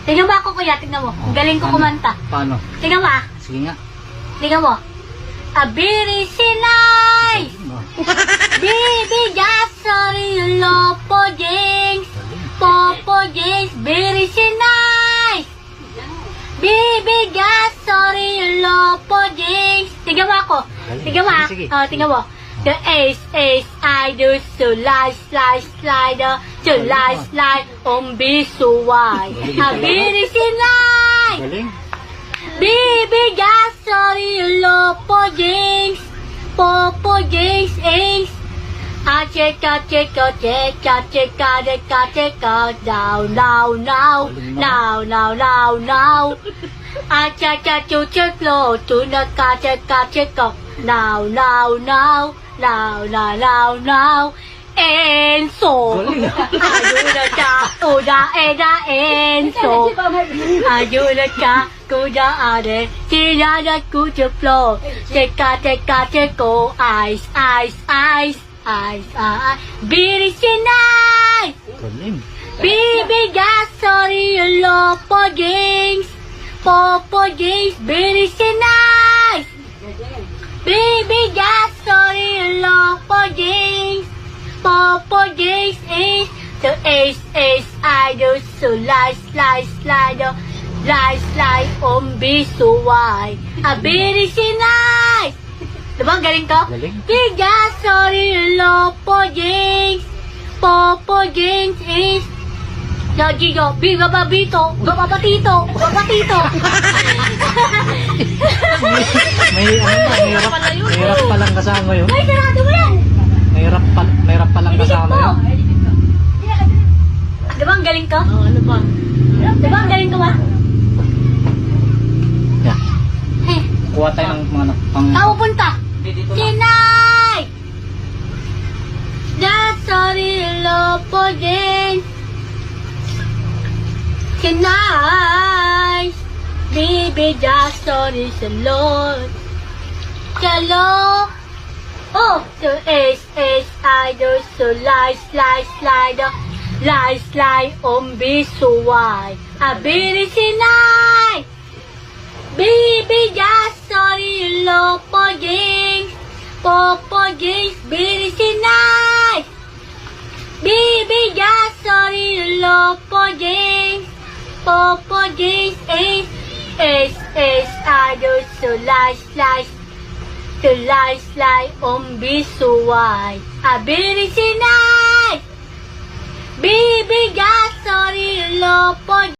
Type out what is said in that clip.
Tingnan mo ako kuya, tingnan mo. Ang galing ko kumanta. Paano? Tingnan mo ah. Sige nga. Tingnan mo. Abiri sinay! Bibi jasori lopo jings! Popo jings, biri sinay! Bibi jasori lopo jings! Tingnan mo ako. Tingnan mo ah. Sige. Oh, tingnan mo. The ace, I do so slide, so slide, bisuway. Abiri sinay! Galing. Bibi gasori lopo jinx, popo jinx inks. Cheka, now. Cha chuchu flow, tuna cheka, now. Enso. Ayuda ka, uda Enso. Ayuda ka, kuda ade. Tinada kuda flow. Cheka, cheko. Ice. Biri sinay. Galing. Bibi gasori lopo jinx. Popo jinx. Biri sinay. Bibi gasori lopo jinx. Popo jinx is the ace, I do so slide, bisuway. Abiri sinay. Diba ang galing to? Galing. Biga, sorry, lopo jinx. Popo jinx is no, Gigo, biga babito, gapapatito. May mahirap palang kasama yun. Ay, sarado mo yan. Mahirap palang kasama yun. Diba ang galing to? Oo, ano pa? Diba ang galing to ba? Yeah. Eh, Kuha tayo ng mga pang... saan pupunta? Sinay! Sorry, lopo din. Sinay! Bibi, sorry sa Lord. Hello? Oh, so ace, I do so slide, bisuway. Abiri sinay. Bibi, sorry, lopo jinx. Popo jinx, biri sinay. Bibi, sorry, lopo jinx. Popo jinx, ace, I do so slide, bisuway. Abiri sinay. Bibi, sorry, lopo